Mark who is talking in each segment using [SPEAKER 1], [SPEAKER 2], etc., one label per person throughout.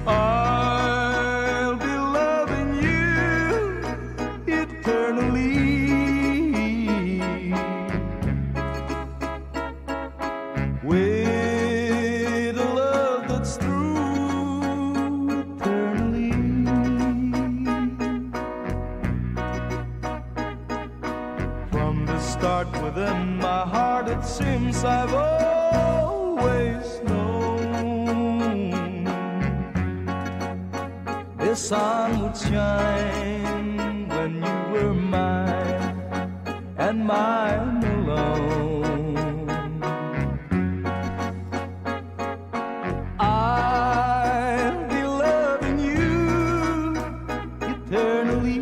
[SPEAKER 1] I'll be loving you eternally, with a love that's true eternally. From the start within my heart it seems I've always known the sun would shine when you were mine and mine alone. I'll be loving you eternally,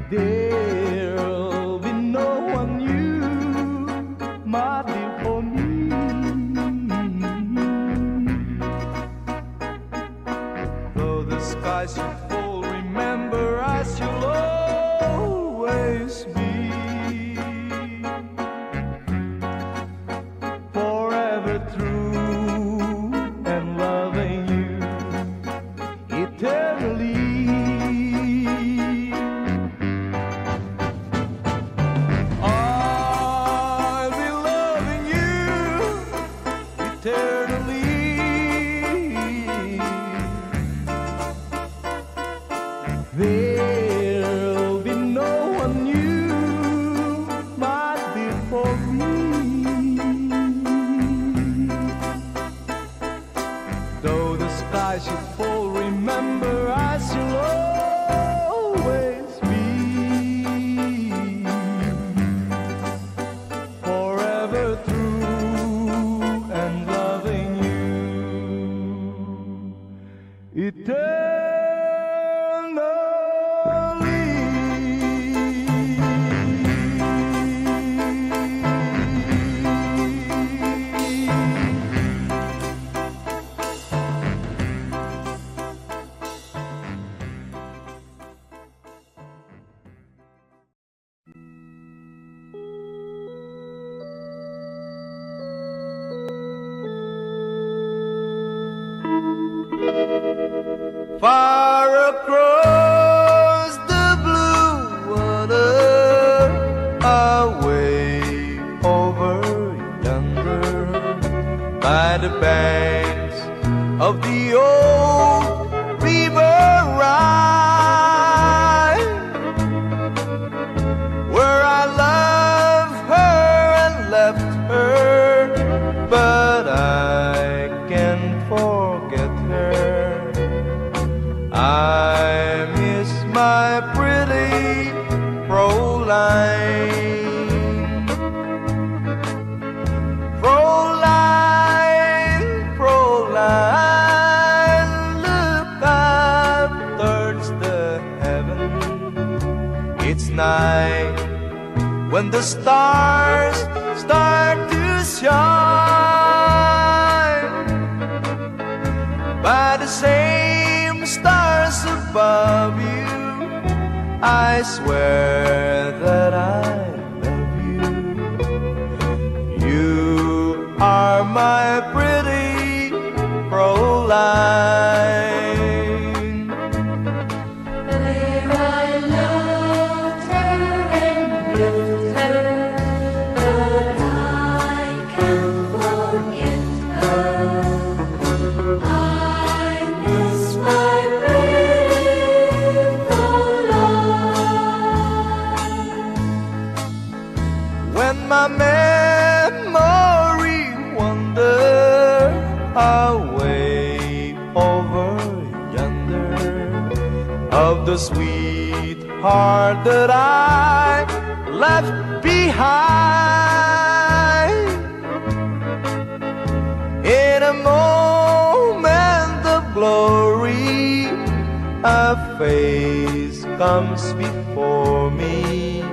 [SPEAKER 1] there'll be no one new, my dear, for me. Though the skies should fall, remember I shall always be forever true and loving you eternally. I'll be loving you eternally, there'll be no one new, my dear, for me. Though the sky should fall, remember I shall always be forever true and loving you eternally. Far across the blue water, away over yonder, by the banks of the old river Rhine, where I loved her and left her, but I can't forget her. I miss my pretty Fräulein. Fräulein, Fräulein, look up towards the heaven. It's night when the stars start to shine, by the same stars above you, I swear that I love you. You are my pretty Fräulein.
[SPEAKER 2] Where I loved her and lived her, but I can't forget her. I miss my pretty Fräulein.
[SPEAKER 1] When my memory wanders away over yonder, of the sweetheart that I left behind, in a moment of glory, a face comes before me,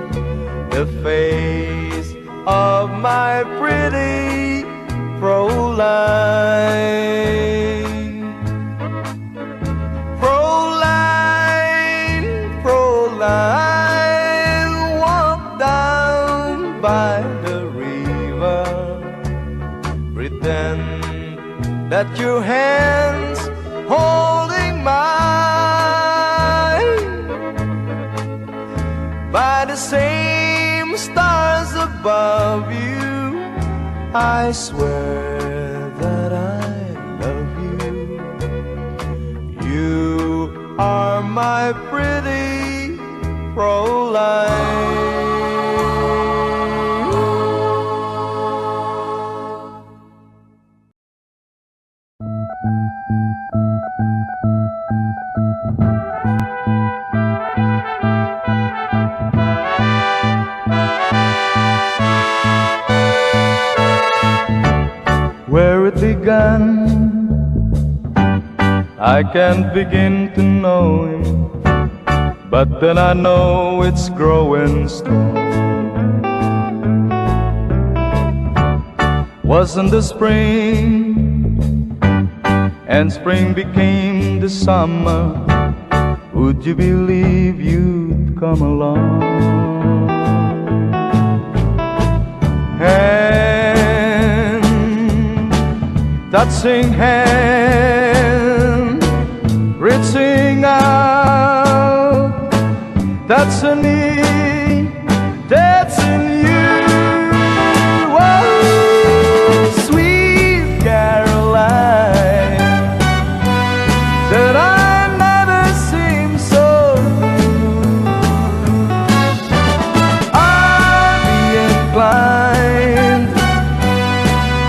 [SPEAKER 1] the face of my pretty Fräulein. Fräulein, Fräulein, that your hands holding mine by the same stars above you. I swear that I love you. You are my pretty Fräulein. Where it began, I can't begin to know him, but then I know it's growing strong. Wasn't the spring, and spring became the summer, would you believe you'd come along? Touching hand, reaching out, that's in me, that's in you. Oh, sweet Caroline, that I never seem so blue. I'd be inclined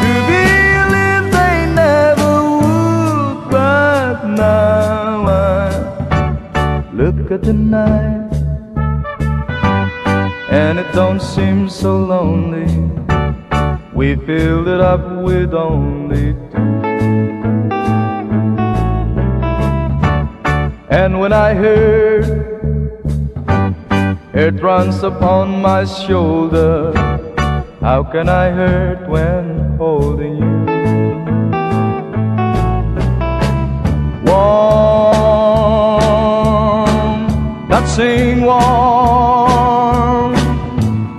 [SPEAKER 1] to believe they never would, but now I look at the night and it don't seem so lonely. We filled it up with only two. And when I heard it runs upon my shoulder, how can I hurt when holding you? Warm, touching warm,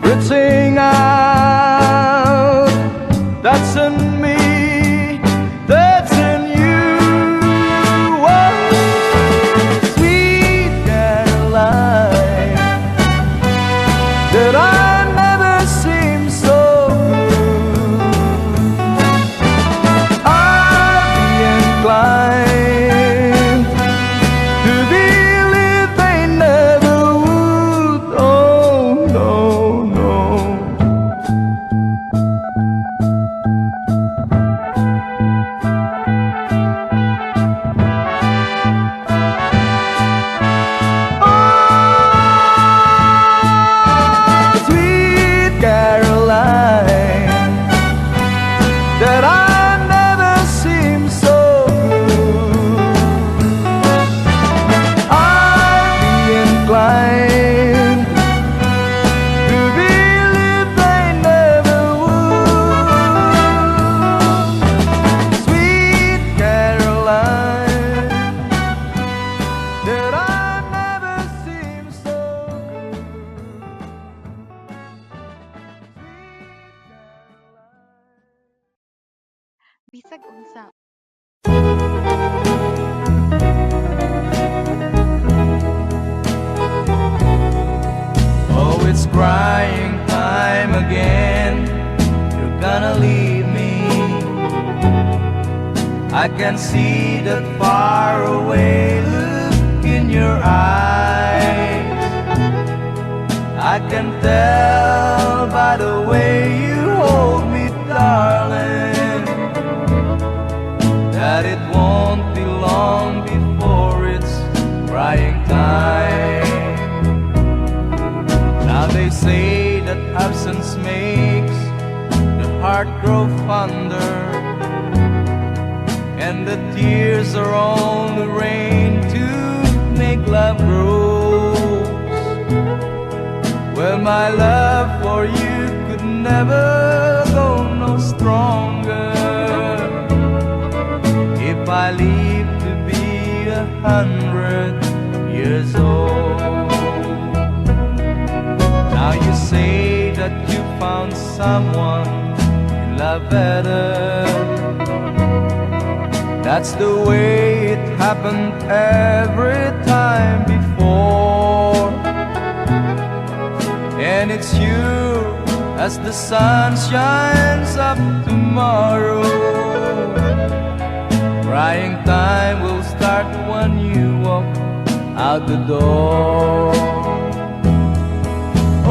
[SPEAKER 1] reaching out, that's in me, that's in you. Oh, sweet Caroline, that I never seem so blue. I'd be inclined to believe they never would. Oh, no, no. Sweet Caroline, that I never seem so blue. I'd be inclined to believe they never would. Sweet Caroline, that I never seem so blue.
[SPEAKER 3] Bisag unsa.
[SPEAKER 1] Oh, it's crying time again. You're gonna leave me. I can see that far away look in your eyes. I can tell by the way you hold me, darling, that it won't be long before it's crying time. Now they say that absence makes the heart grow fonder, and the tears are only rain to make love grows. Well, my love for you could never go no stronger if I live to be 100 years old. Now you say that you found someone you love better, That's the way it happened every time before. And it's you as the sun shines up tomorrow. Crying time will start when you walk out the door.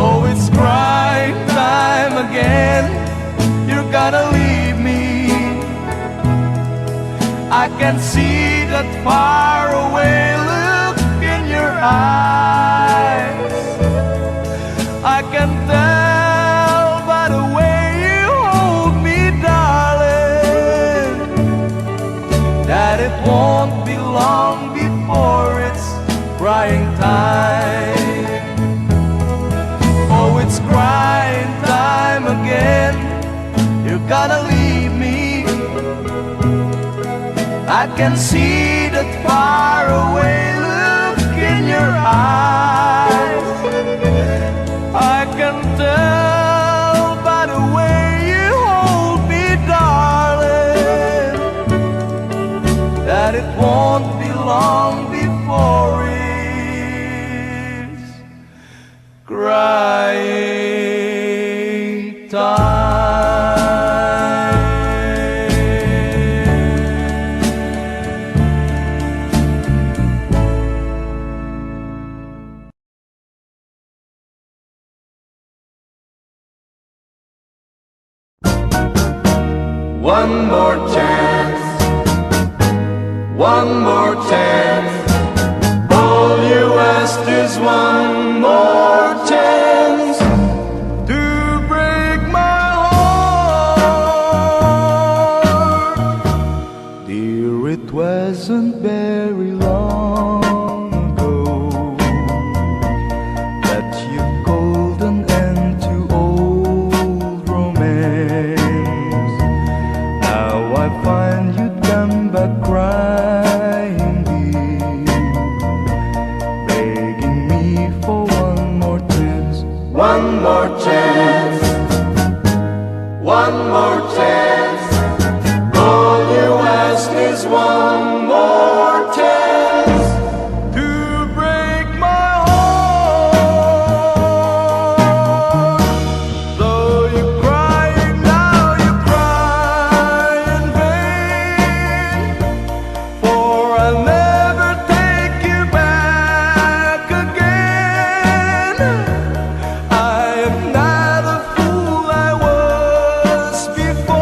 [SPEAKER 1] Oh, it's crying time again. You're gonna leave me. I can see that faraway look in your eyes. I can tell by the way you hold me, darling, that it won't be long before it's crying time. Oh, it's crying time again. You're gonna leave me. I can see that faraway look in your eyes. I can tell by the way you hold me, darling, that it won't be long before it's crying time. One more chance, one more chance. All you ask is one more chance to break my heart. Dear, it wasn't very long ago that you called an end to old romance. I find you come back crying deep, begging me for one more chance. One more chance, one more chance. All you ask is one more chance to break my heart. Though you're crying now, you cry in vain, for I'll never take you back again. I am not a fool I was before.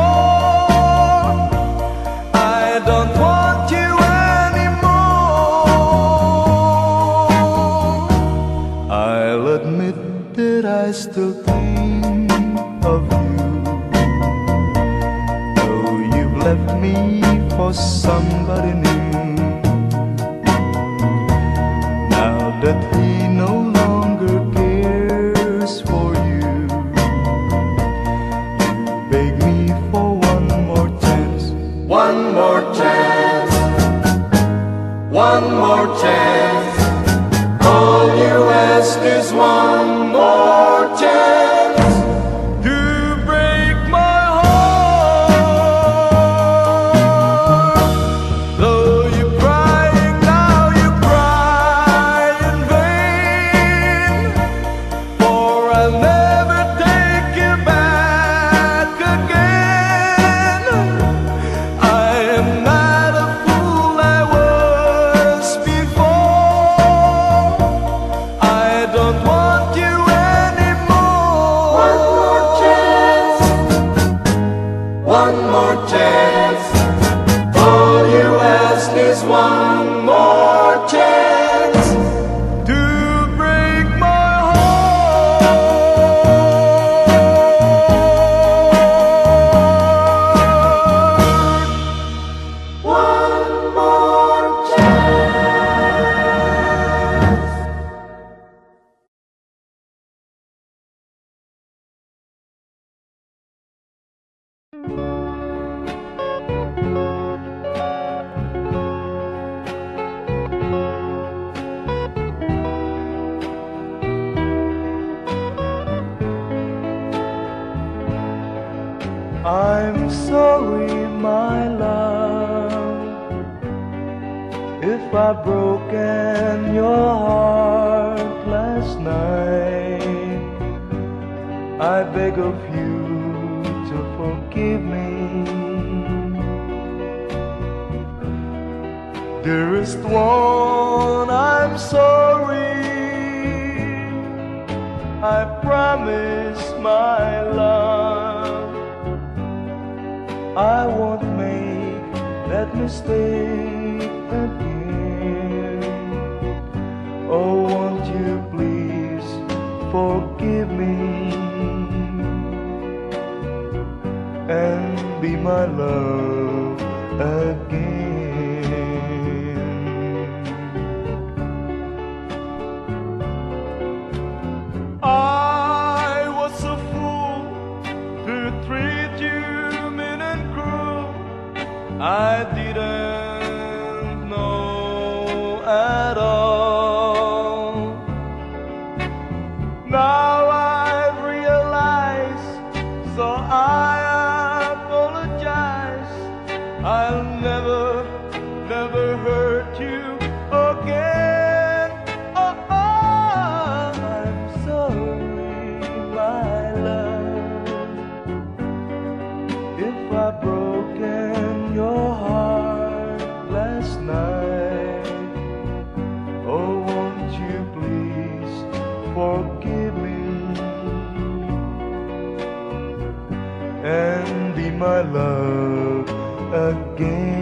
[SPEAKER 1] I don't want you anymore. I'll admit that I still think of you, though you've left me for somebody new. Now that he no longer cares for you, you beg me for one more chance. One more chance, one more chance. All you ask is one more chance to break my heart. Though you're crying now, you cry in vain, for I'll never take you back again. I am not a fool I was before. I don't want you anymore. One more chance, one more chance. All you ask is one more chance to break my heart. One more chance. I'm sorry, my love, If I've broken your heart last night, I beg of you to forgive me. Dearest one, I'm sorry. I promise my love I won't make that mistake again. Oh, won't you please forgive me and be my love again. I was a fool to treat you mean and cruel. I didn't know at all. Now I've realized, so I apologize. I'll never, never hurt you again. Oh, I'm sorry, my love, if I've broken your heart last night. Oh, won't you please forgive me and be my love again.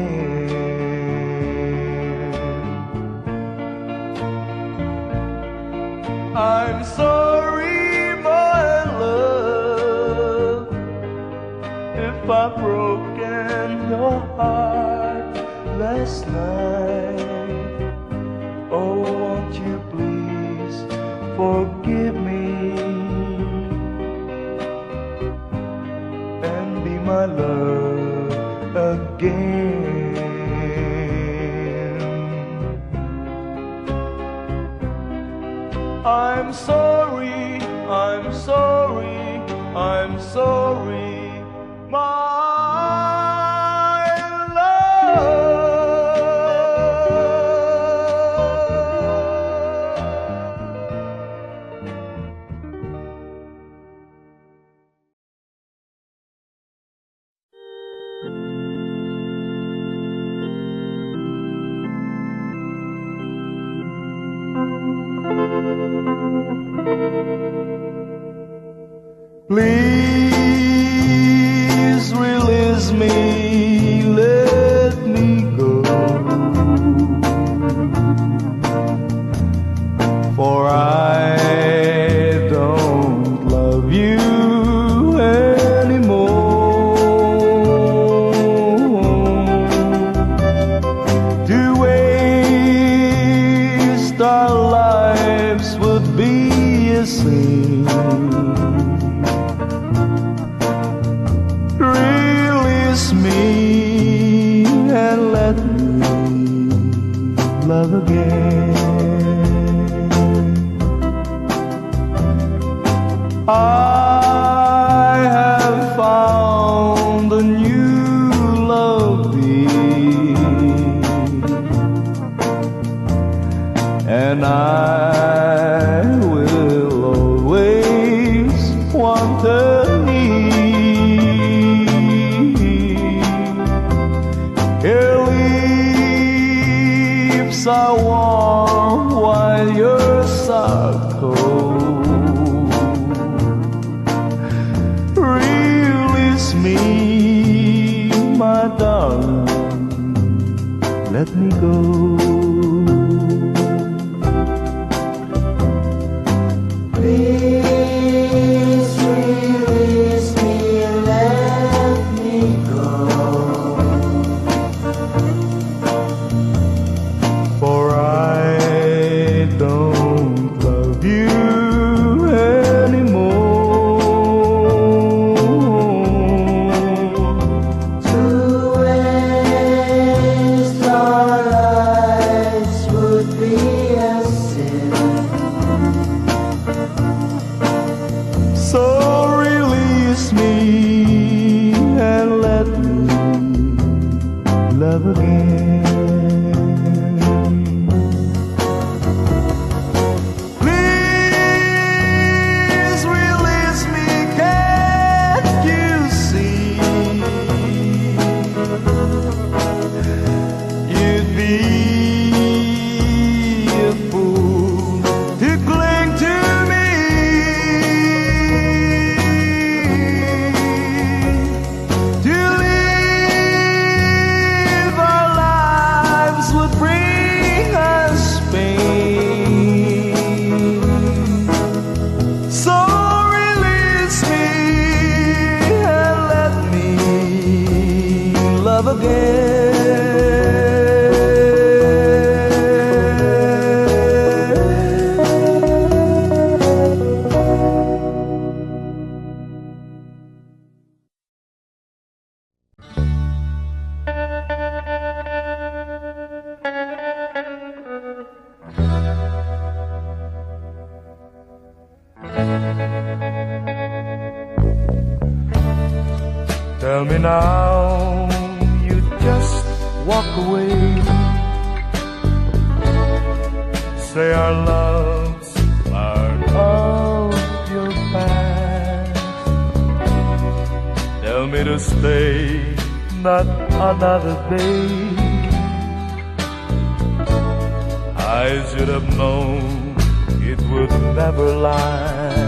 [SPEAKER 1] I'm sorry, my love, if I've broken your heart last night. Oh, won't you please forgive me and be my love again. I'm sorry, I'm sorry, I'm sorry, my love. Please release me, let me go, for I don't love you anymore. To waste our lives would be a sin. Release me and let me love again. I have found a new love, dear, and I will always want her near. Her lips are warm while yours are cold. Release me, my darling, let me go.
[SPEAKER 2] Please release me, let me go.
[SPEAKER 1] For I don't love you anymore.
[SPEAKER 2] To waste our lives
[SPEAKER 1] Tell me now, you just walk away. Say our loves are of your past. Tell me to stay, not another day. I should have known it would never last.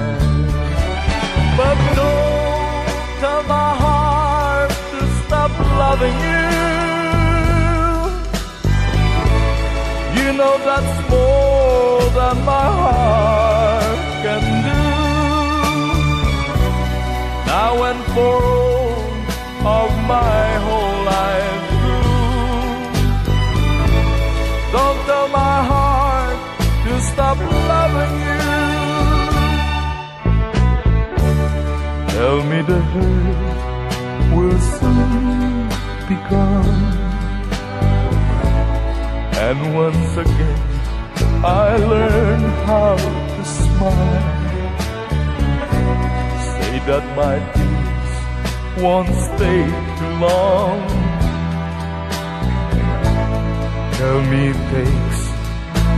[SPEAKER 1] But don't tell my heart to stop loving you. You know that's more than my heart can do. Now and for all of my whole life through, don't tell my heart to stop loving you. Tell me the hurt will soon be gone, and once again I learn how to smile. Say that my tears won't stay too long. Tell me it takes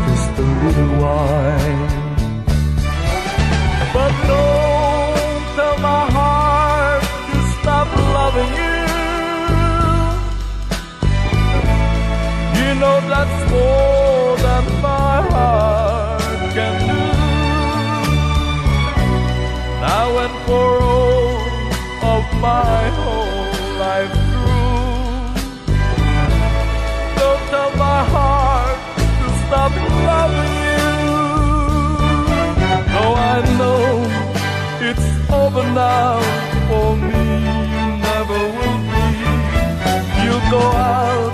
[SPEAKER 1] just a little while. But don't tell my heart to stop loving you. You know that's more than my heart can do. Now and for all of my whole life through, don't tell my heart to stop loving you. Though I know it's over now for me, you never will be. You'll go out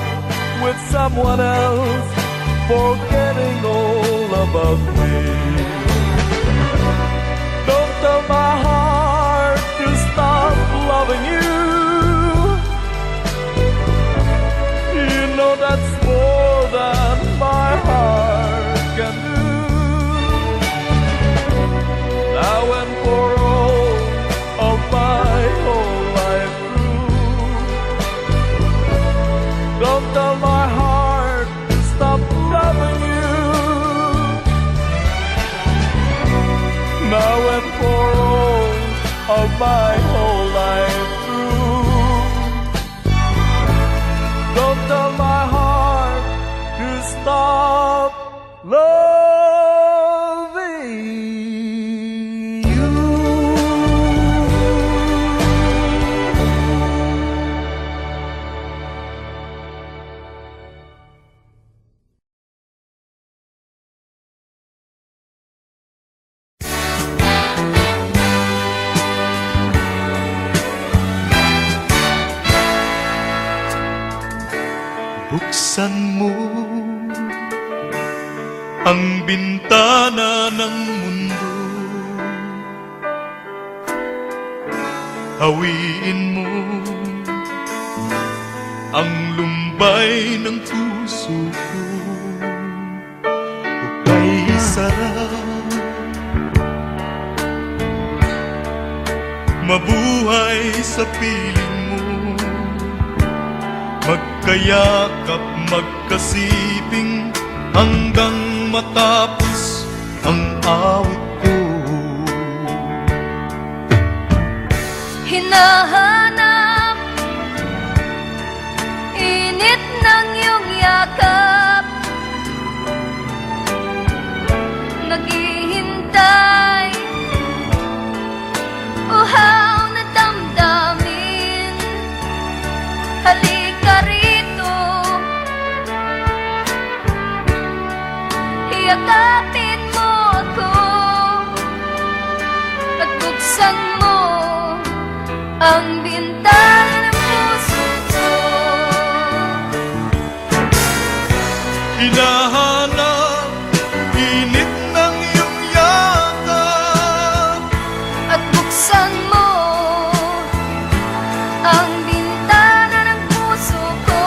[SPEAKER 1] with someone else, forgetting all about me. Don't tell my heart to stop loving you. You know that's more than my heart can do. Now and for all of my whole life through, don't tell my heart to stop loving you. Now and for all of my whole life through, don't tell my heart to stop loving you.
[SPEAKER 4] Buksan mo ang bintana ng mundo, hawiin mo ang lumbay ng puso ko. Hukay sarap, mabuhay sa piling mo, magkayakap, magkasiping hanggang matapos ang awit ko.
[SPEAKER 5] Hinahanap init ng iyong yakap, naghihintay uhaw na damdamin. Halika rito, yakapin mo ako at buksan mo ang bintana ng puso ko.
[SPEAKER 4] Hinahanap init ng iyong yakap
[SPEAKER 5] At buksan mo ang bintana ng puso ko.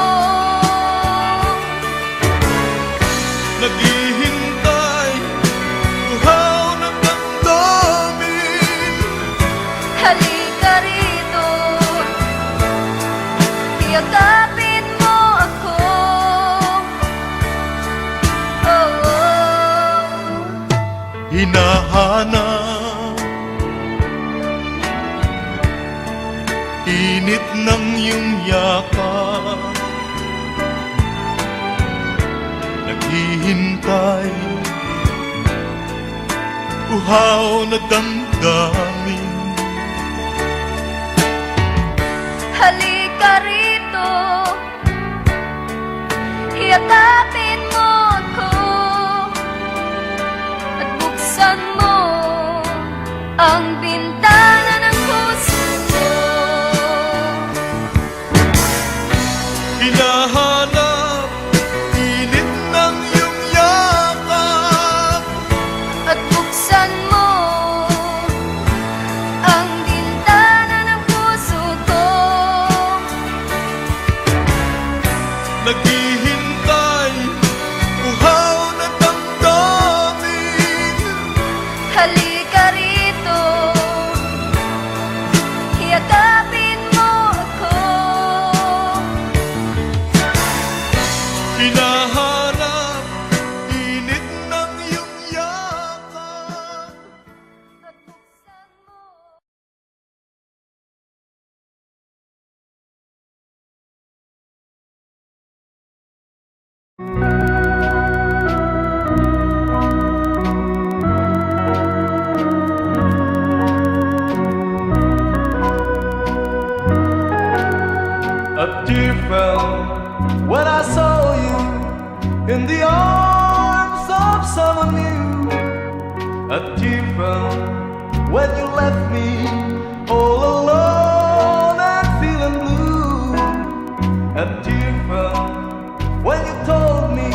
[SPEAKER 4] naghihintay, uhaw ng damdamin. hinahanap. Init ng iyong yakap, naghihintay, uhaw na damdamin.
[SPEAKER 5] Halika rito, yakapin mo ako, at buksan mo ang bintana ng puso ko.
[SPEAKER 4] Hinahanap, init ng iyong yakap,
[SPEAKER 5] At buksan mo ang bintana ng puso ko.
[SPEAKER 4] naghihintay, uhaw na damdamin.
[SPEAKER 5] Halika rito, yakapin mo ako,
[SPEAKER 4] Hinahanap, init ng iyong yakap.
[SPEAKER 5] at buksan mo.
[SPEAKER 1] A tear fell when I saw you in the arms of someone new. A tear fell when you left me all alone and feeling blue. A tear fell when you told me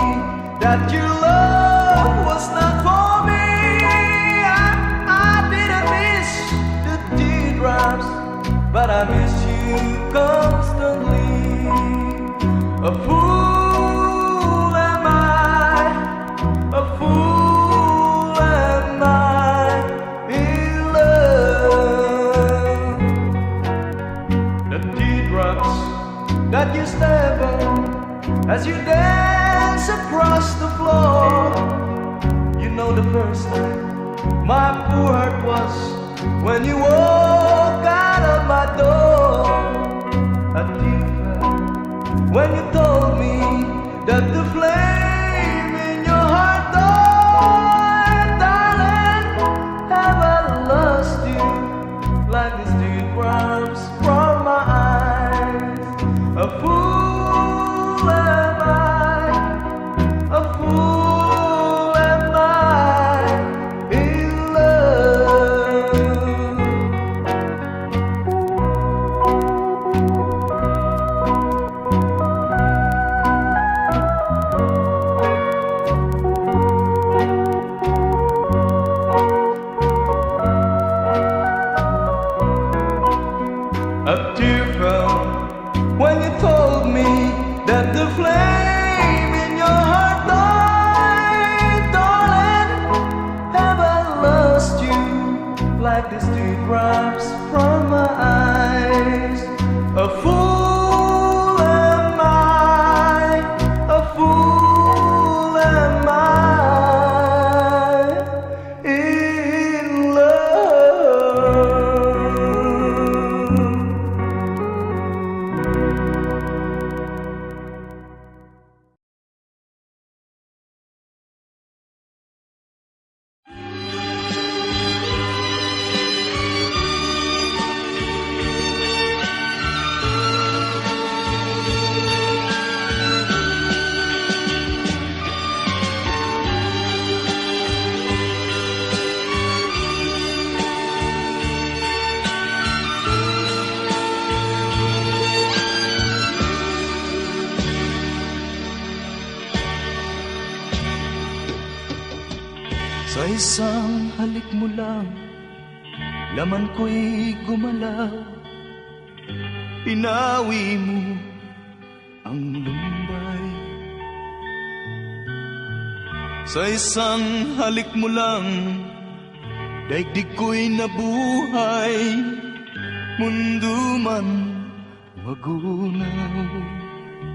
[SPEAKER 1] that your love was not for me. I didn't miss the teardrops, but I miss you constantly. A fool am I, a fool am I in love. The teardrops that you step on as you dance across the floor. You know the first time my poor heart was when you walk out of my door. A tear fell when you told me that the flame in your heart died. Darling, have I lost you like these teardrops from my eyes? A fool am I, a fool am I in love. A tear fell when you told me that the flame in your heart died. Darling, have I lost you like these teardrops from my eyes? A fool am I, a fool am I in love.
[SPEAKER 4] Sa isang halik mo lang, laman ko'y gumalaw. Pinawi mo ang lumbay. Sa isang halik mo lang, daigdig ko'y nabuhay. Mundo man magunaw,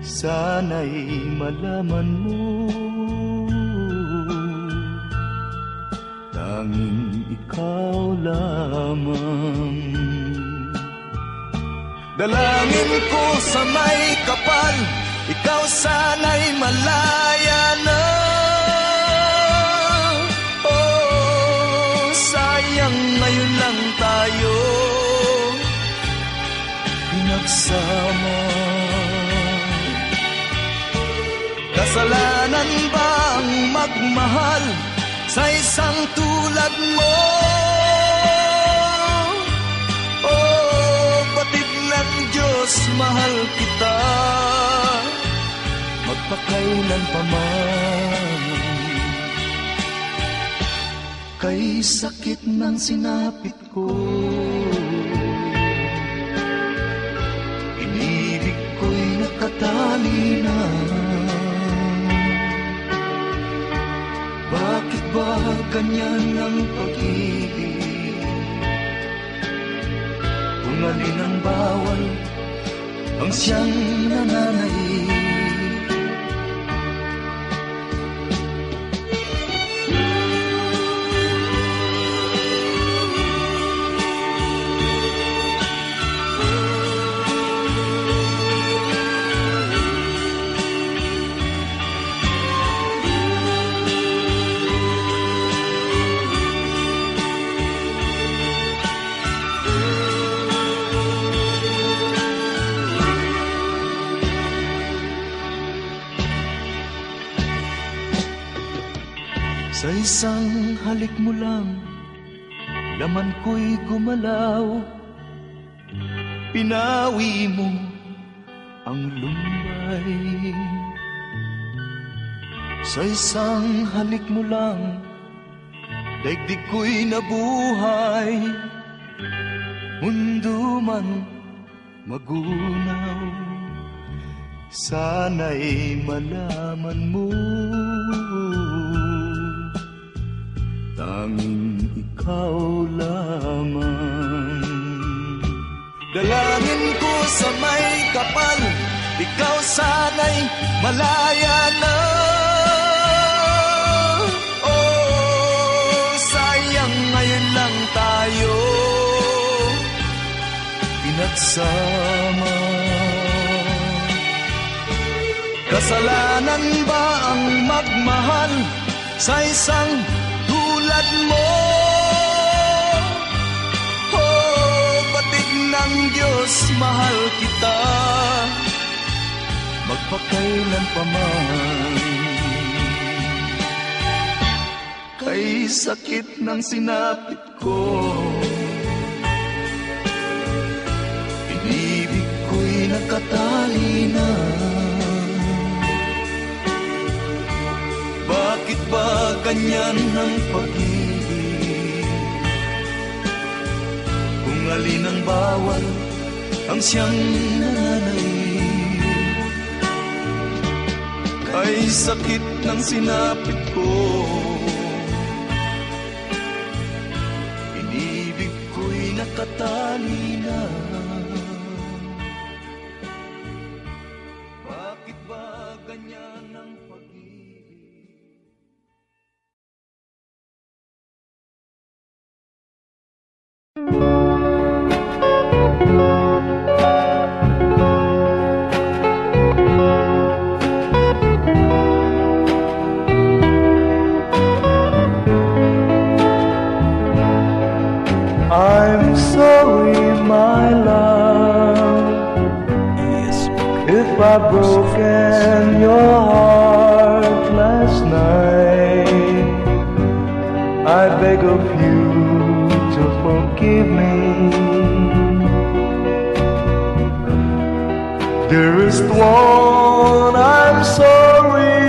[SPEAKER 4] sana'y malaman mo.
[SPEAKER 1] tanging ikaw lamang. Dalangin ko sa may kapal, ikaw sana'y malaya na. Oh, sayang ngayon lang tayo pinagsama. Kasalanan ba ang magmahal sa isang tulad mo? Oh, batid ng Diyos, mahal kita magpakailan pa man. Kay sakit ng sinapit ko, inibig ko'y nakatali na. Bakit ba ganyan ang pag-ibig? Kung alin ang bawal, ang siyang nananaig. Sa isang halik mo lang, laman ko'y gumalaw. Pinawi mo ang lumbay. Sa isang halik mo lang, daigdig ko'y nabuhay. Mundo man magunaw, sana'y malaman mo, tanging ikaw lamang. Dalangin ko sa may kapal, ikaw sana'y malaya na. Oh, sayang ngayon lang tayo pinagsama. Kasalanan ba ang magmahal sa isang tulad mo? Oh, batig ng Diyos, mahal kita magpakailan pa man. Kay sakit ng sinapit ko, inibig ko'y nakatali na. Bakit ba ganyan ang pag-ibig? Kung alin ang bawal, ang siyang nananaig. Kay sakit ng sinapit ko, inibig ko'y nakatali na. Bakit ba ganyan ang pag-ibig? I'm sorry, my love, if I've broken your heart last night. I beg of you to forgive me. Dearest one, I'm sorry.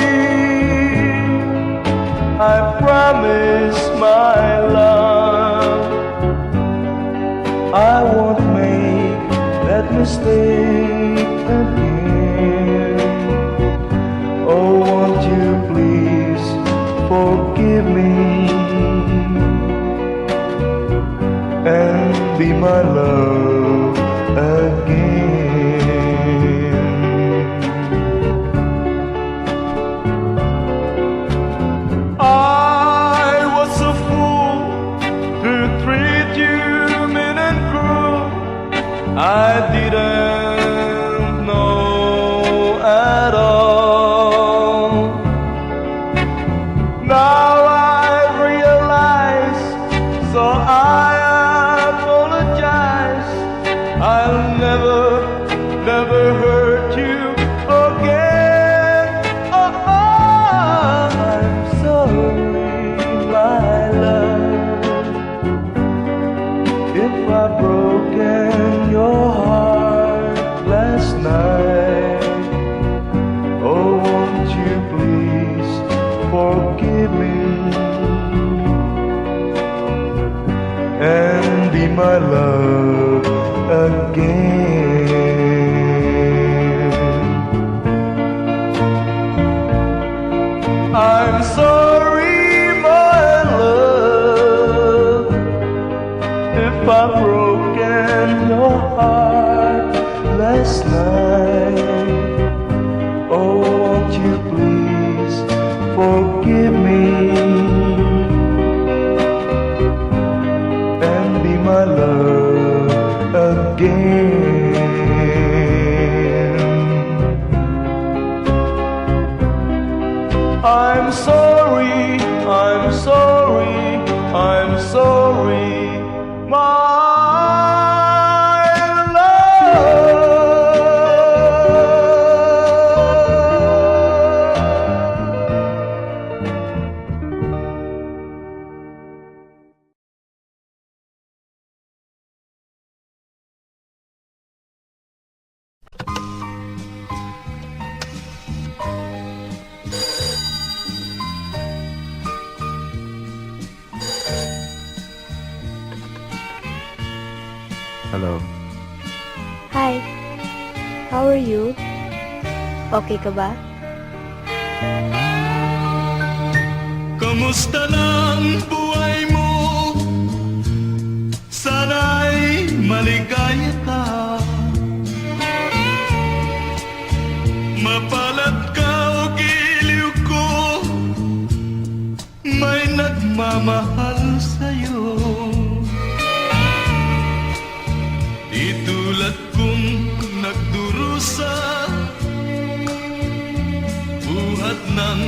[SPEAKER 1] I promise, my love, I won't make that mistake again. Oh, won't you please forgive me and be my love again. I was a fool you mean and cruel, I didn't know at all. Now I realize, so I apologize. I'll never, never hurt you again. Oh, I'm sorry, my love, if I've broken your heart last night. Oh, won't you please forgive me and be my love again. I'm sorry, my love, if I've broken your heart last night. Oh, won't you please forgive me and be my love again. I'm sorry, I'm sorry, I'm sorry, my Hello.
[SPEAKER 6] Hi. How are you? Okay ka ba?
[SPEAKER 4] Kamusta na ang buhay mo? Sana'y maligaya ka. Mapalad ka o giliw ko, may nagmamahal sa'yo. Di tulad kong nagdurusa, buhat ng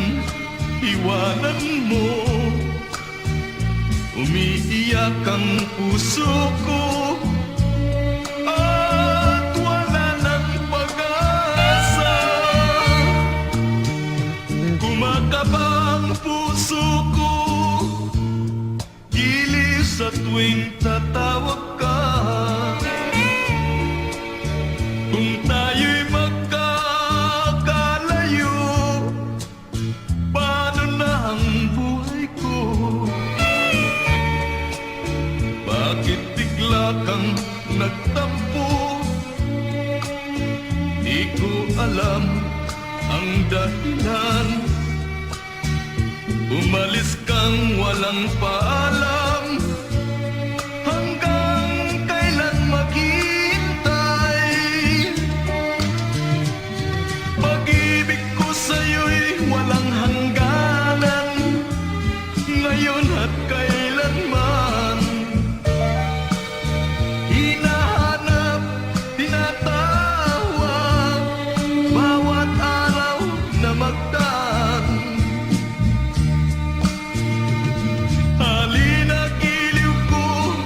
[SPEAKER 4] iwanan mo. Umiiyak ang puso ko at wala ng pag-asa. Kumakaba ang puso ko, giliw sa tuwing tatawag ka. Kung tayo'y magkakalayo, paano na ang buhay ko? Bakit bigla kang nagtampo? Di ko alam ang dahilan. Umalis kang walang paalam. Hanggang kailan maghihintay? Pag-ibig ko sa'yo'y walang hangganan, ngayon at kailanman. Hinahanap, tinatawag, bawat araw na magdaan. Halina, giliw ko,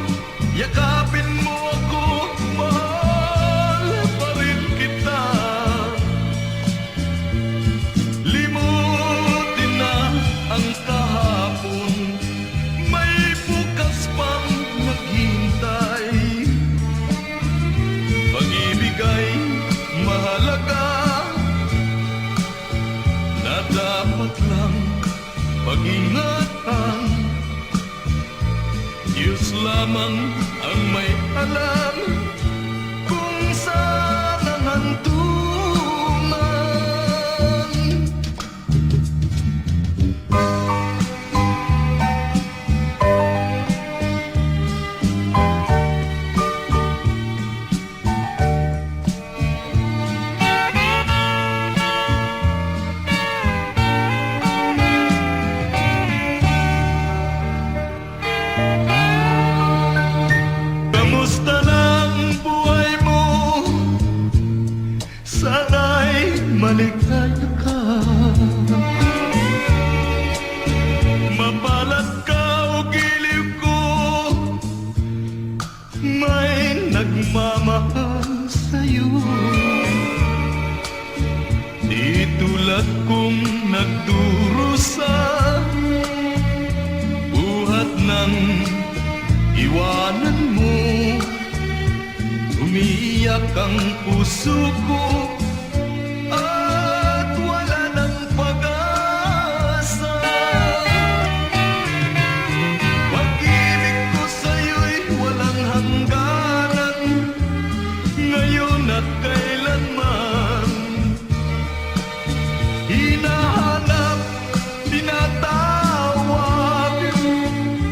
[SPEAKER 4] yakapin mo ako, mahal pa rin kita. Limutin na ang kahapon, may bukas pang naghihintay. Pag-ibig ay mahalaga, na dapat lang pag-ingatan. Diyos lamang ang may alam kung saan ang hantungan. nagmamahal sa'yo. Di tulad kong nagdurusa, buhat ng iwanan mo. Umiiyak ang puso ko at wala ng pag-asa. Pag-ibig ko sa'yo'y walang hangganan, ngayon at kailanman. Hinahanap, tinatawag,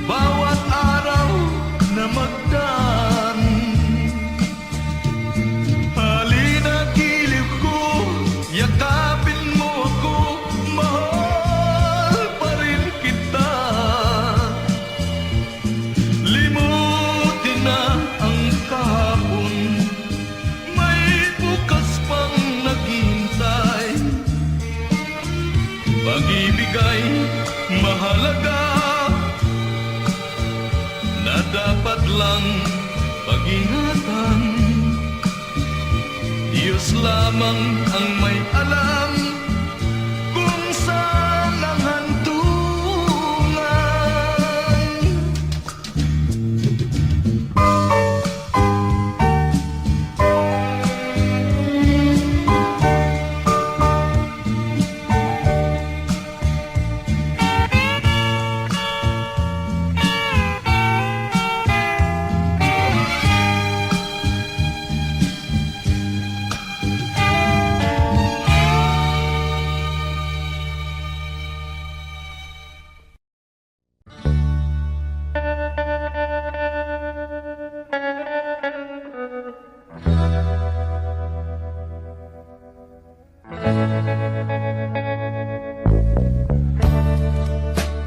[SPEAKER 4] bawat araw na magdaan. Halina giliw ko, yakapin mo ako, mahal pa rin kita. Limutin na ang kahapon, may bukas pang naghihintay. Pag-ibig ay mahalaga, na dapat lang pag-ingatan. Diyos lamang ang may alam kung saan ang hantungan.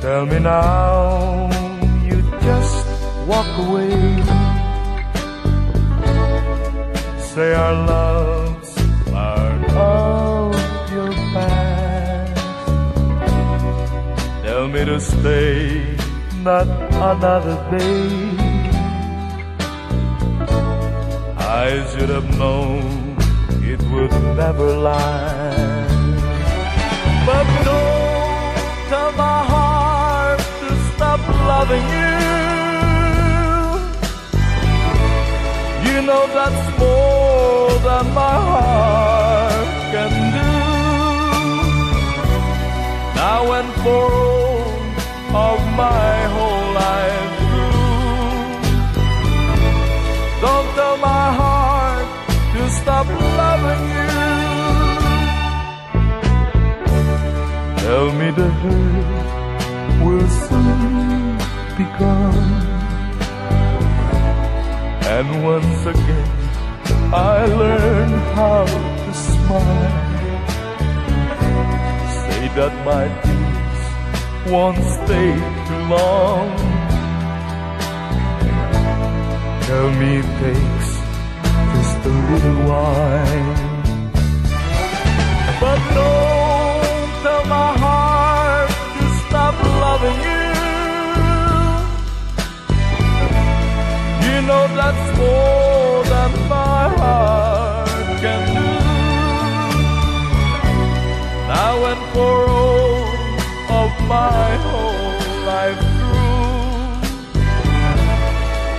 [SPEAKER 1] Tell me now, you just walk away. Say our love's part of your past. Tell me to stay, not another day. I should have known it would never last. But don't tell my heart to stop loving you. You know that's more than my heart can do. Now and for all of my whole life through, don't tell my heart to stop loving you. Tell me the hurt will soon be gone, and once again I learn how to smile. Say that my tears won't stay too long. Tell me it takes just a little while. But don't tell my heart to stop loving you. You know that's more than my heart can do. Now and for all of my whole life through,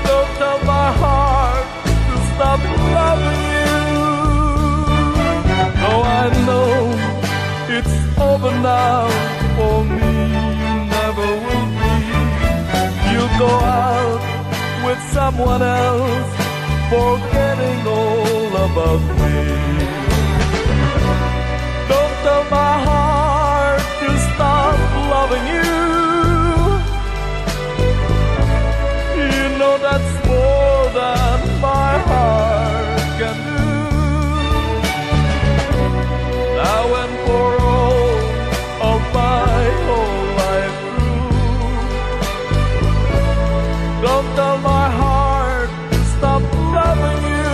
[SPEAKER 1] don't tell my heart to stop loving you. Though I know it's over now for me, you never will be. You'll go out with someone else, forgetting all about me. Don't tell my heart to stop loving you. You know that's more than my heart can do. Now and for all of my whole life through, don't tell my heart to stop loving you.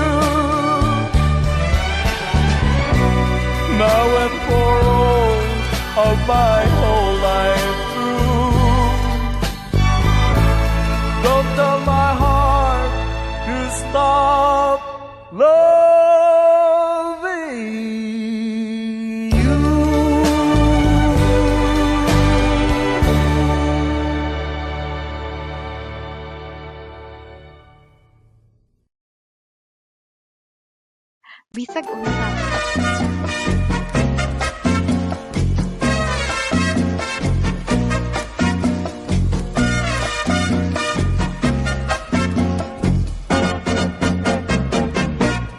[SPEAKER 1] Now and for all of my whole life through, don't tell my heart to stop loving you.
[SPEAKER 3] Bisag unsa.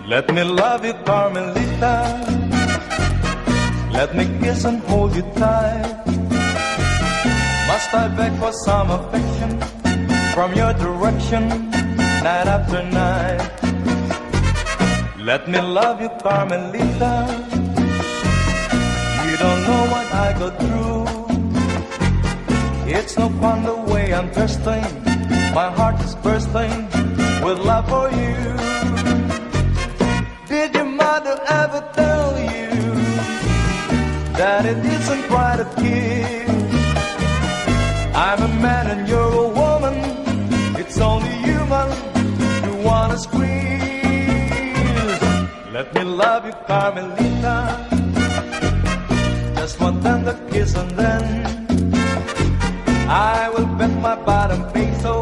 [SPEAKER 1] Let me love you, Carmelita. Let me kiss and hold you tight. Must I beg for some affection from your direction, night after night? Let me love you, Carmelita. You don't know what I go through. It's no fun the way I'm thirsting. My heart is bursting with love for you. Did your mother ever tell you that it isn't right to kiss? I'm a man and you're a woman. It's only human you wanna squeeze. Let me love you, Carmelita. Just one tender kiss and then I will bet my bottom peso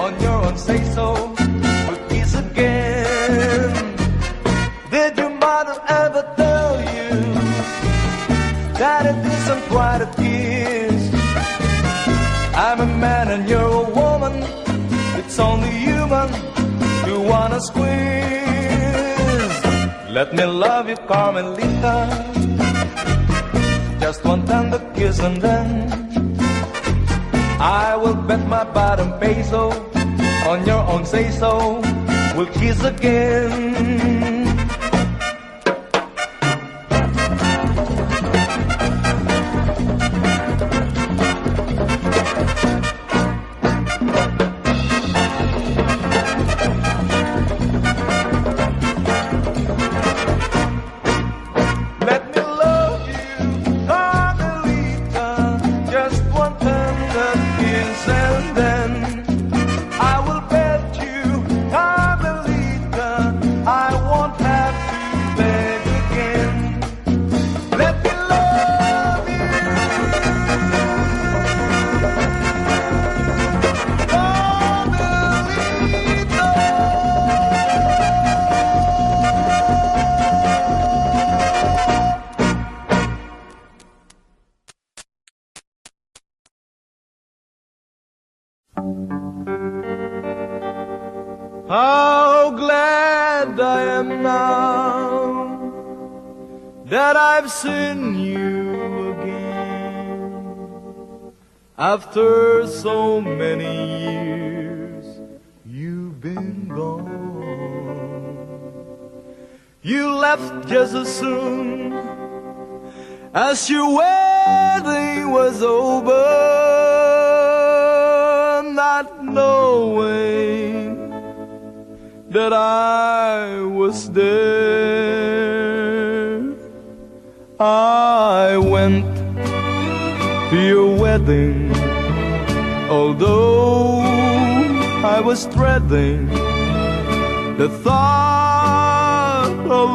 [SPEAKER 1] on your own say-so. We'll kiss again. Did your mother ever tell you that it isn't right to kiss? I'm a man and you're a woman. It's only human to wanna squeeze. Let me love you, Carmelita. Just one tender kiss and then I will bet my bottom peso on your own say-so. We'll kiss again. How glad I am now that I've seen you again. After so many years, you've been gone. You left just as soon as your wedding was over, not knowing that I was there. I went to your wedding, although I was dreading the thought of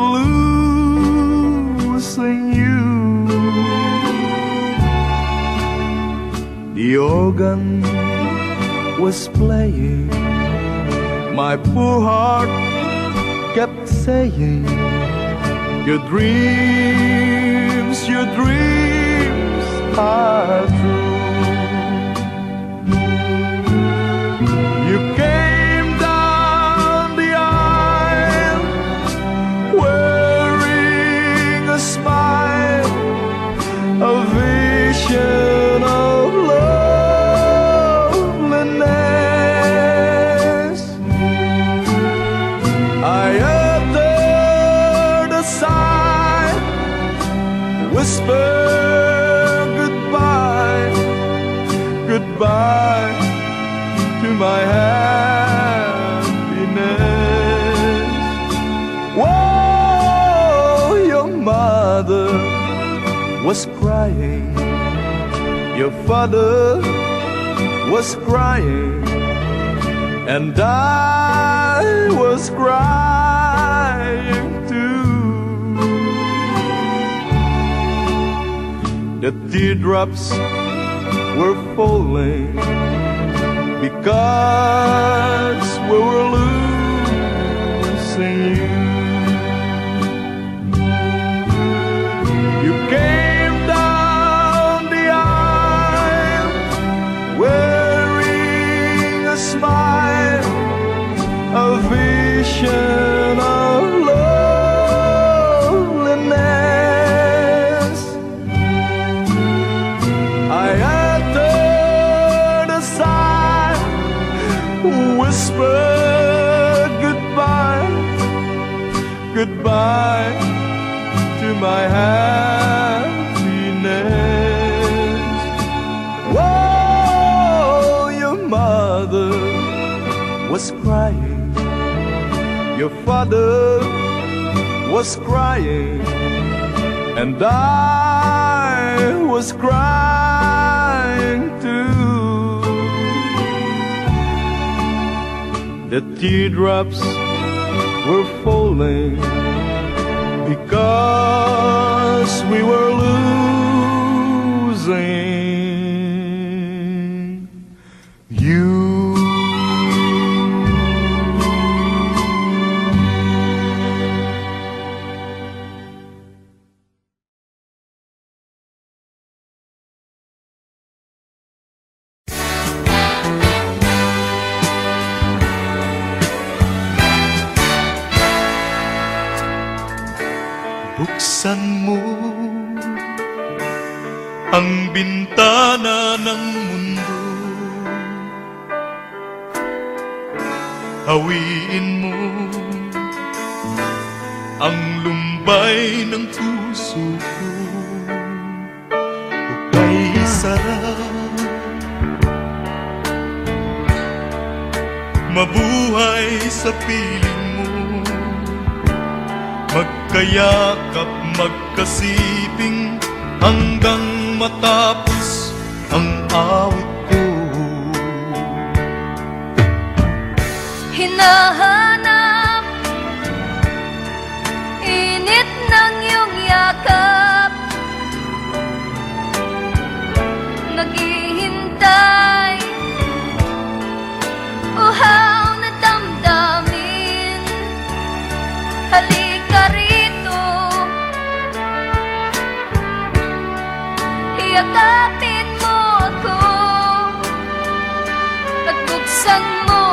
[SPEAKER 1] losing you. The organ was playing. My poor heart kept saying, your dreams are true. You came down the aisle wearing a smile, a vision of loveliness. I uttered a sigh, whispered goodbye, goodbye to my happiness. Whoa, your mother was crying, your father was crying, and I was crying too. The teardrops were falling because we were losing you. You came down the aisle wearing a smile, a vision of loneliness. I uttered a sigh, whispered goodbye, goodbye to my happiness. Whoa, your mother was crying, your father was crying, and I was crying too. The teardrops were falling because we were losing you.
[SPEAKER 4] Buksan mo ang bintana ng mundo, hawiin mo ang lumbay ng puso ko. Hukay sarap, mabuhay sa piling mo, magkayakap, magkasiping hanggang matapos ang awit ko.
[SPEAKER 5] Hinahanap init ng iyong yakap, naghihintay uhaw na damdamin. Halika rito, yakapin mo ako at buksan mo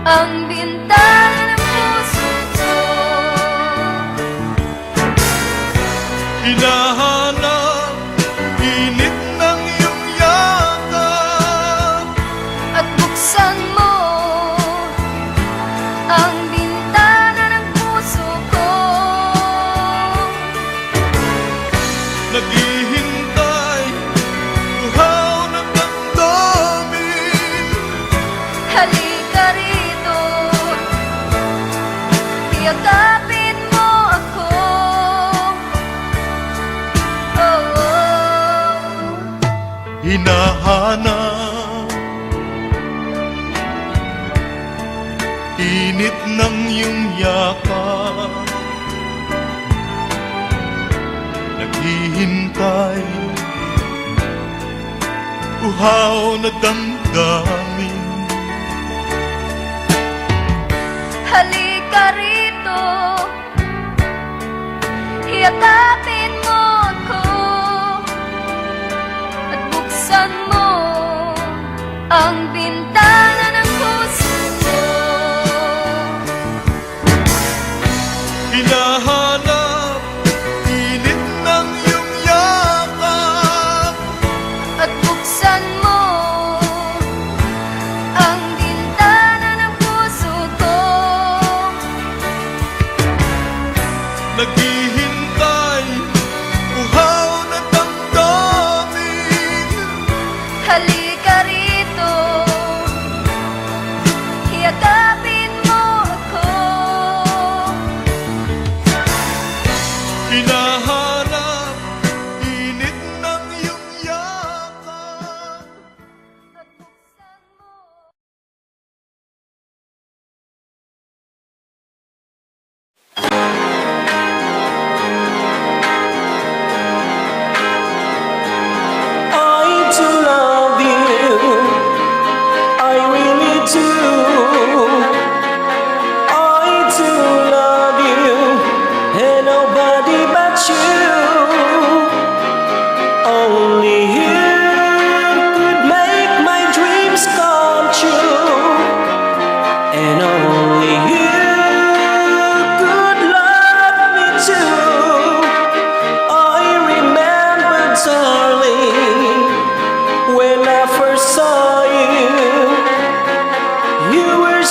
[SPEAKER 5] ang bintana ng puso ko.
[SPEAKER 4] Hinahanap init ng iyong yakap
[SPEAKER 5] At buksan mo ang bintana ng puso ko.
[SPEAKER 4] naghihintay, uhaw ng damdamin.
[SPEAKER 5] Halika rito, yakapin mo ako. Oh, oh.
[SPEAKER 4] Hinahanap init ng iyong yakap, naghihintay, uhaw na damdamin.
[SPEAKER 5] Halika rito, yakapin mo ako at buksan mo ang bintana ng puso ko.
[SPEAKER 4] Hinahanap init ng iyong yakap,
[SPEAKER 5] At buksan mo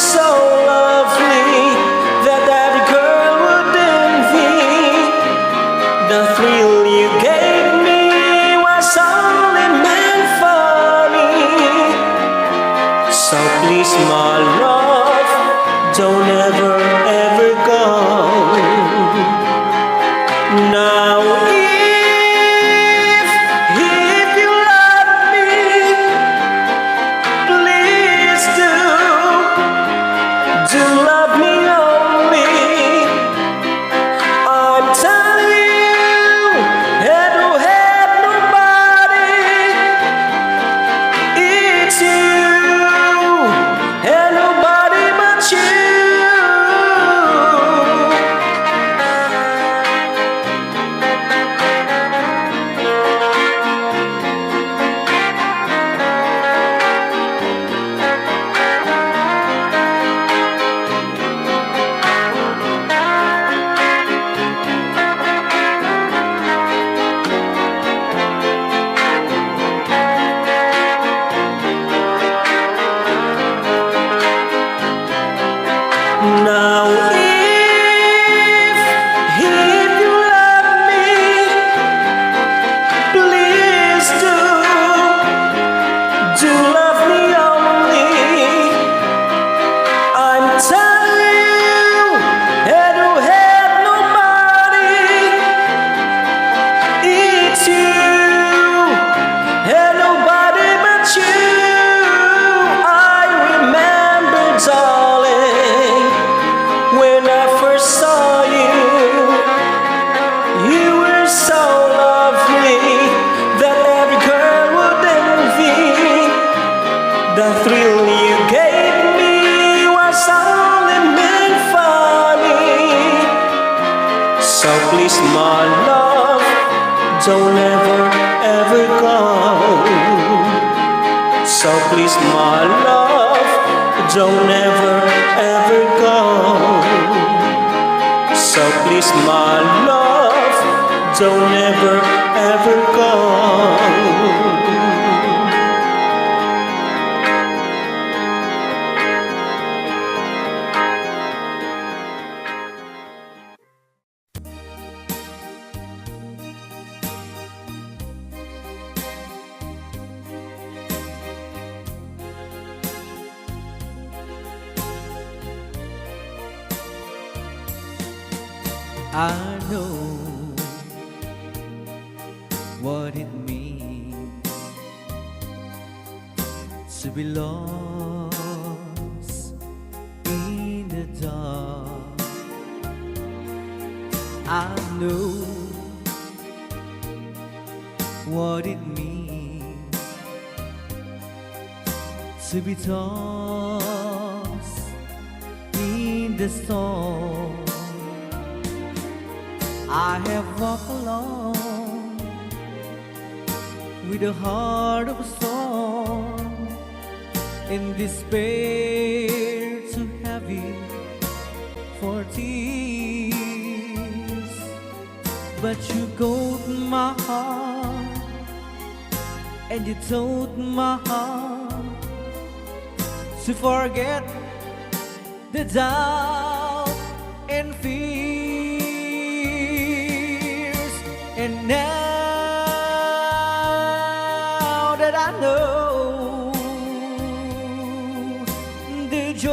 [SPEAKER 7] so lovely that every girl would envy. The thrill you gave me was only meant for me. So please, my love, don't ever, ever go. Now if you love me, please do love me only. I'm telling you, and who had nobody, it's you, and nobody but you. Now if you love me, please do love me only. I'm telling you, and who had nobody, it's you, and nobody but you. I remember, darling, when I first saw you, you were so lovely that every girl would envy. The thrill you gave me was only meant for me. So please, my love, don't ever, ever go. So please, my love, don't ever, ever go. So please, my love, don't ever, ever go.
[SPEAKER 8] I know what it means to be lost in the dark. I know what it means to be tossed in the storm. I have walked alone with a heart of a storm, in despair too heavy for tears. But you got my heart, and you told my heart to forget the doubt and fear. And now that I know the joy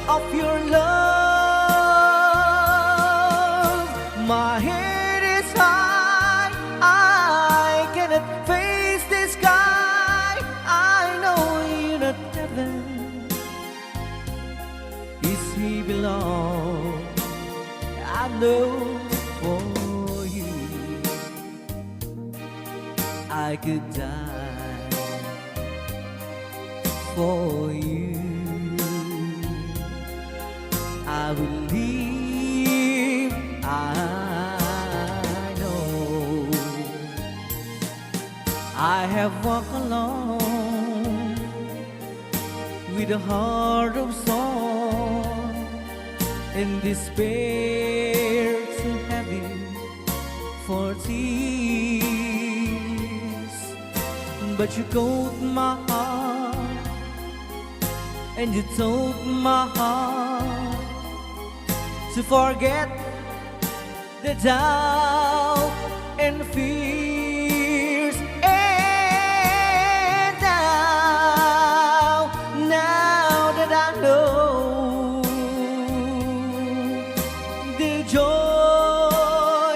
[SPEAKER 8] of your love, my head is high, I cannot face the sky. I know you're not heaven, is he belong. I know for you I could die for you. I believe, I know. I have walked alone with a heart of stone, in despair too heavy for tears. But you got my heart, and you told my heart to forget the doubt and fears. And now that I know the joy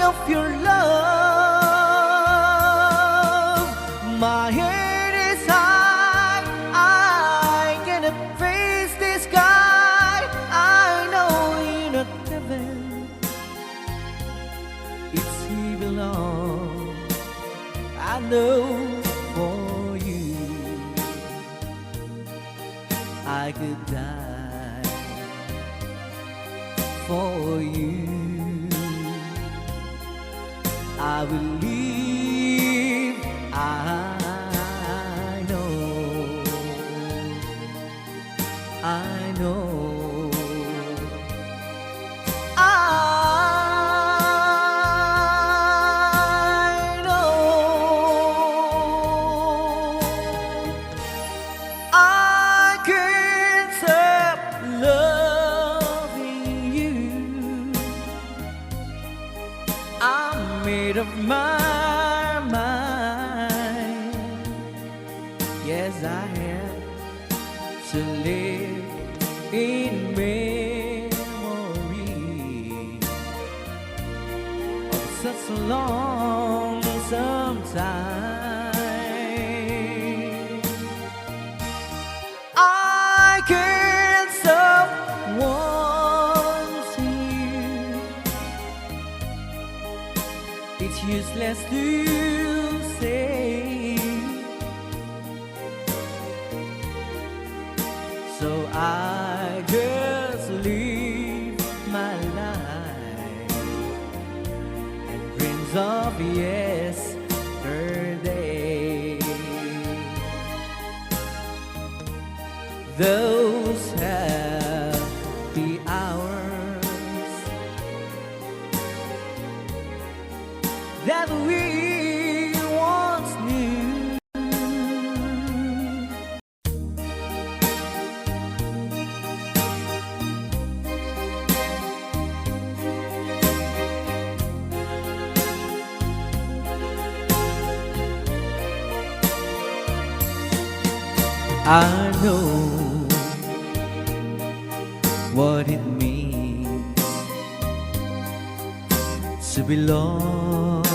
[SPEAKER 8] of your love, my head is high, I cannot face the sky. I know you're not heaven, it's evil on. I know for you I could die for you. I will live, I know, I know, I know. I can't stop loving you. I'm made up my mind. Yes, I have to live in memory of such a long sometime. I can't stop wanting you. It's useless to say, so I just live my life and dreams of yesterday. Those happy hours that we once knew. I know what it means to be lost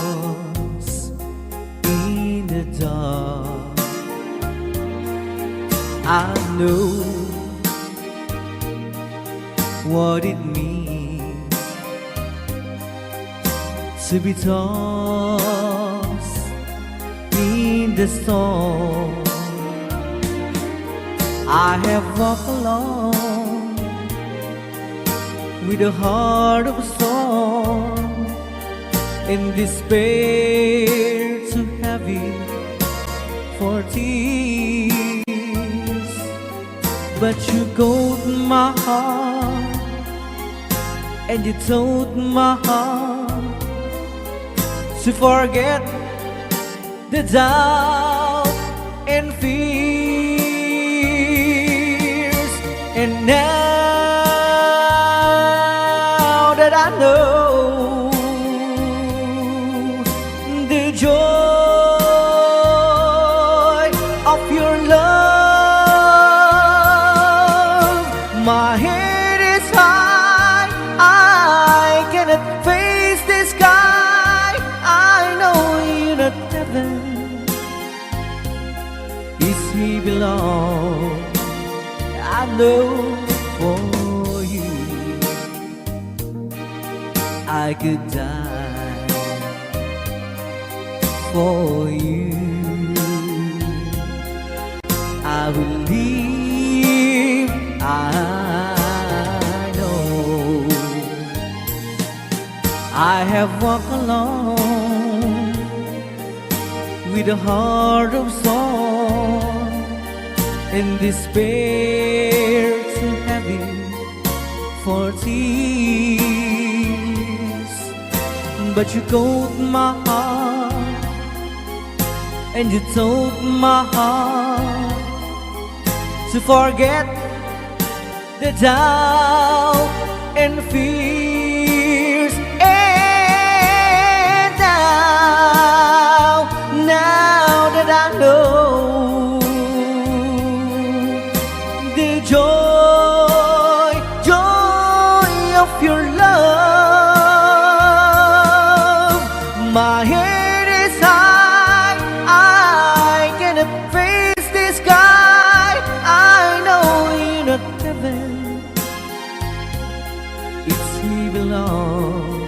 [SPEAKER 8] in the dark. I know what it means to be tossed in the storm. I have walked alone with a heart of stone, in despair too heavy for tears. But you called my heart and you told my heart to forget the doubt and fears. And now that I know the joy of your love, my head is high, I cannot face the sky. I know you're not heaven, it's he belong. I know for you I could die for you. I will live, I know. I have walked alone with a heart of stone, in despair too heavy for tears. But you called my heart and you told my heart to forget the doubt and fears. And now that I know the joy of your love, my head is high, I cannot face the sky. I know you're not heaven, it's evil on.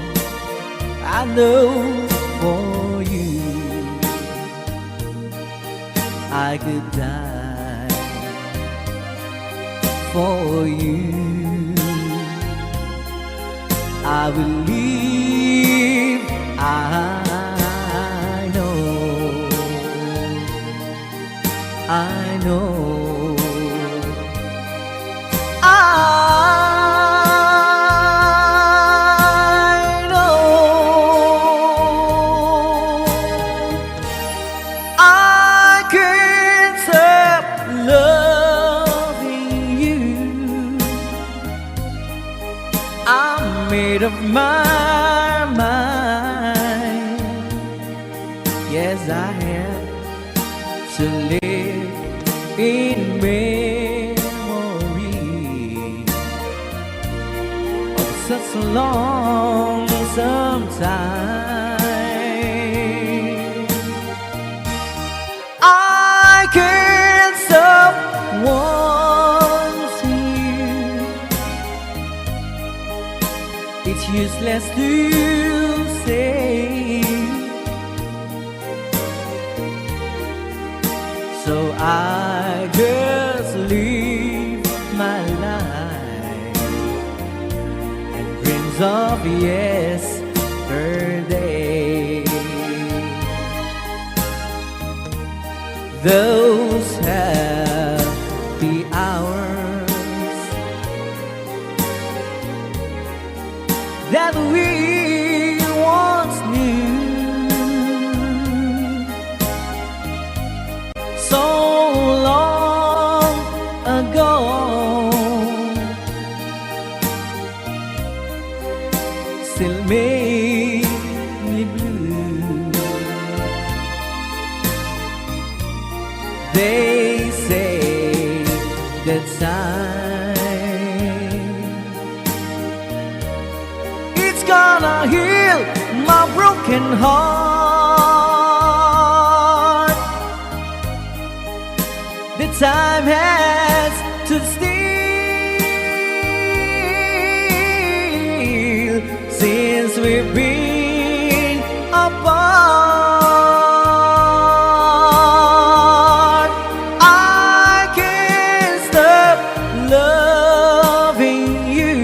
[SPEAKER 8] I know for you I could die for you. I will live, I know, I know, I know. I can't stop loving you. I'm made of my mind. Yes, I have to live in memory of such a long sometime. I can't stop wanting you. It's useless to say, so I just live my life and dreams of yesterday. Those happy hours that we once knew, so long ago, still make me blue. They say that time it's gonna heal my broken heart. The time has to steal since we've been apart. I can't stop loving you.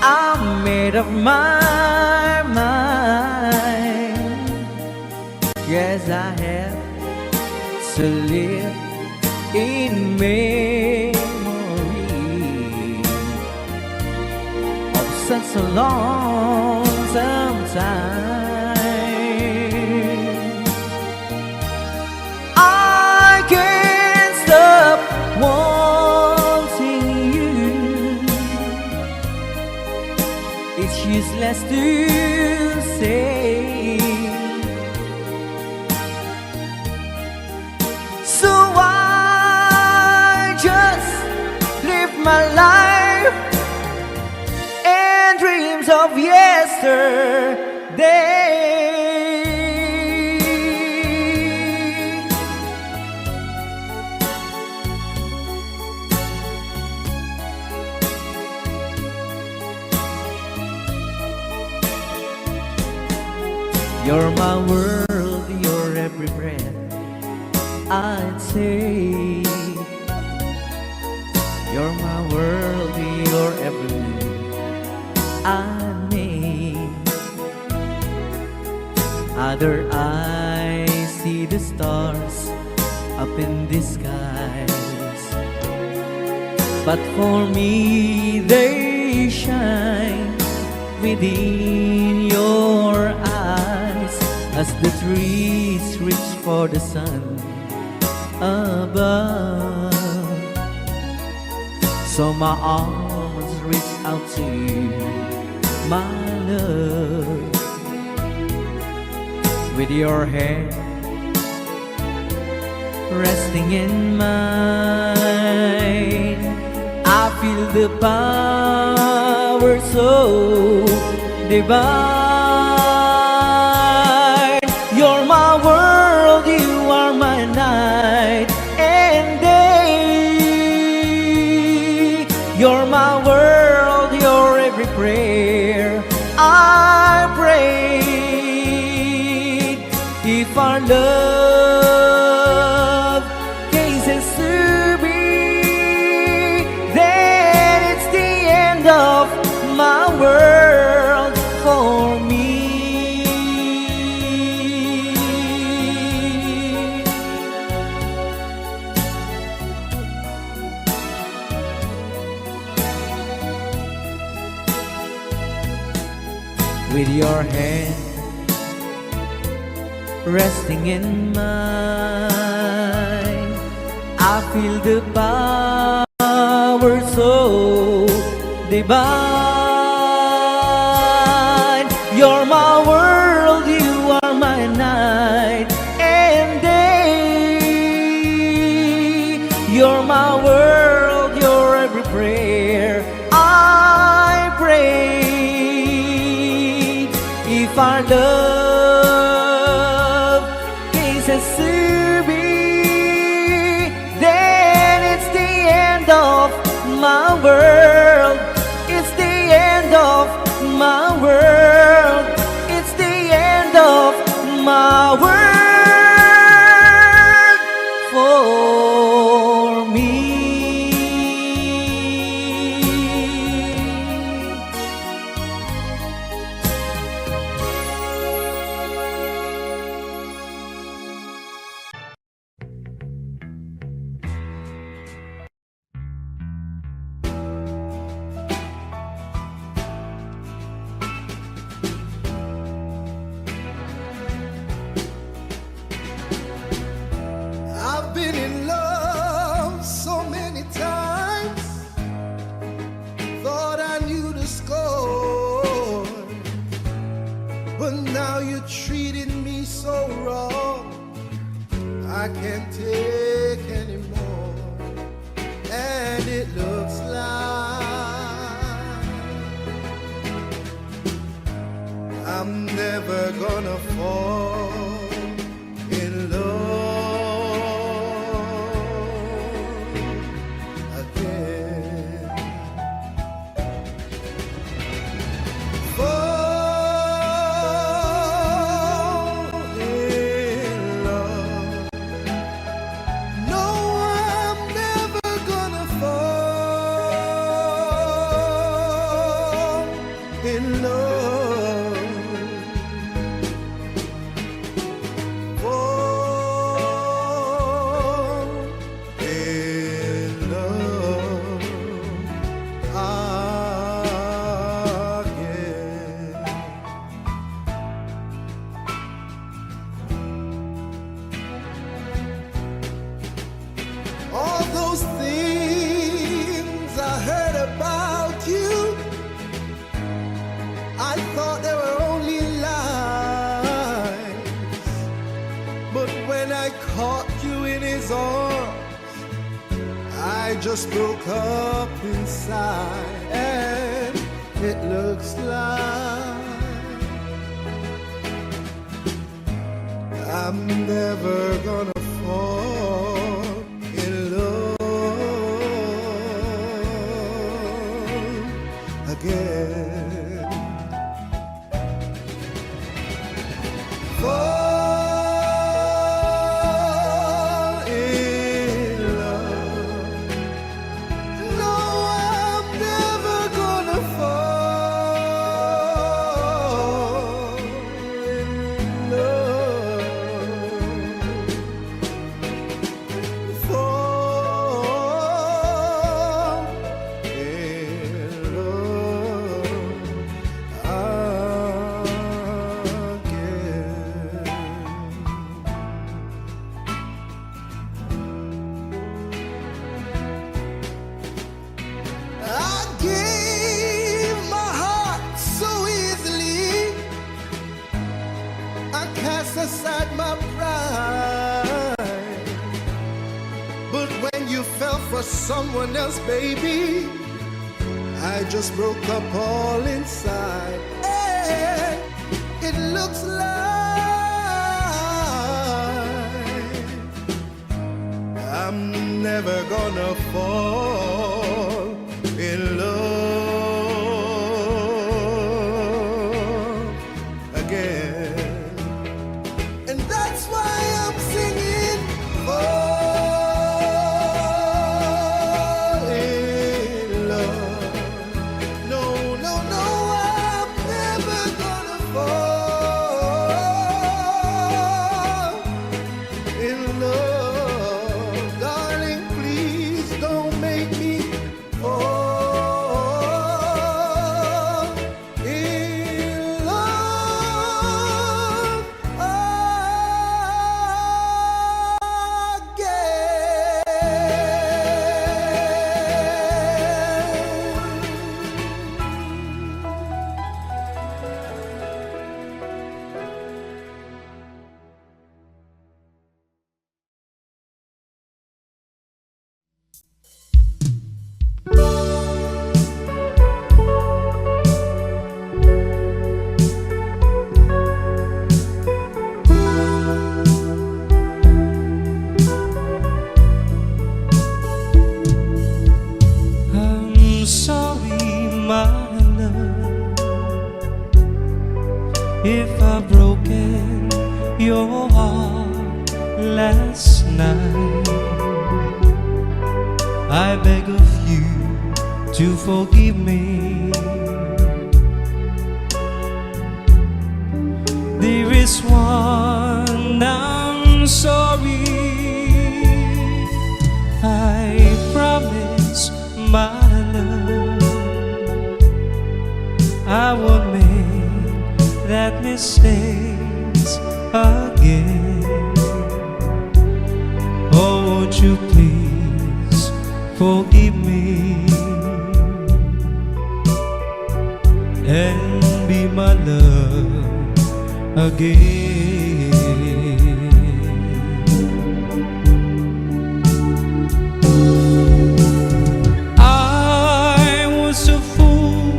[SPEAKER 8] I'm made of my mind. Yes, I have to live in memory of such a long time. I can't stop wanting you. It's useless to say, so I just live my life and dreams of yesterday. You're my world, your every breath I'd say. You're my world, your every move I make. Other eyes see the stars up in the skies, but for me they shine within your eyes. As the trees reach for the sun, above. So my arms reach out to you, my love. With your hand resting in mine, I feel the power so divine. You're my world, you are my night and day. You're my world, you're every prayer I prayed. If our love cases to be, then it's the end of my world for me. With your hand resting in mine, I feel the power so divine. You're my world, you are my night and day. You're my world, you're every prayer I pray. If our love cases to be, then it's the end of my world. It's the end of my world. It's the end of my world for me.
[SPEAKER 1] I've been in love so many times, thought I knew the score, but now you're treating me so wrong, I can't take anymore, and it looks like I'm never gonna fall in love again. Fall in love. No, I'm never gonna fall in love. All those things I heard about you, I thought they were only lies. But when I caught you in his arms, I just broke up inside, and it looks like I'm never gonna fall in love again. Fall in love. No, I'm never gonna fall in love
[SPEAKER 9] was someone else, baby. I just broke up all inside. Hey, it looks like I'm never gonna fall in love again. And that's why I'm singing, fall in love. No, no, no, I'm never gonna fall in love. Darling, please don't make me fall in love
[SPEAKER 8] I'm sorry, my love, if I've broken your heart last night. I beg of you to forgive me. There is one I'm sorry. I promise, my love, I won't make that mistakes again. Oh, won't you please forgive me and be my love again. I was a fool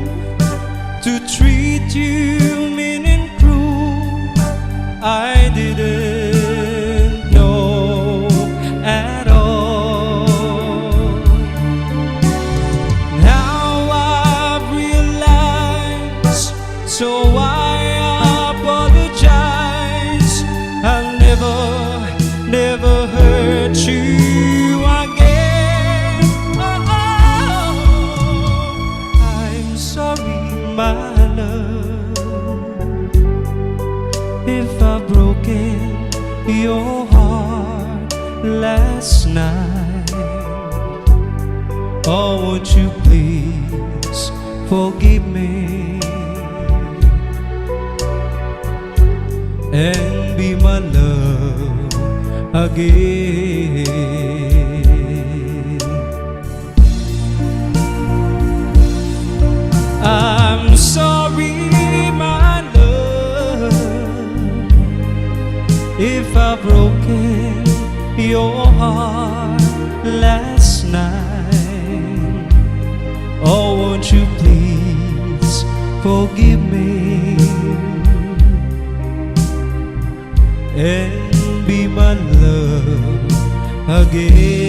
[SPEAKER 8] to treat you mean and cruel. I didn't know at all. Now I've realized, so I apologize. I'll never hurt you again. Oh, I'm sorry, my love, if I've broken your heart last night. Oh, won't you please forgive me and be my love again. I'm sorry, my love, if I've broken your heart last night. Oh, won't you please forgive me and be my love again.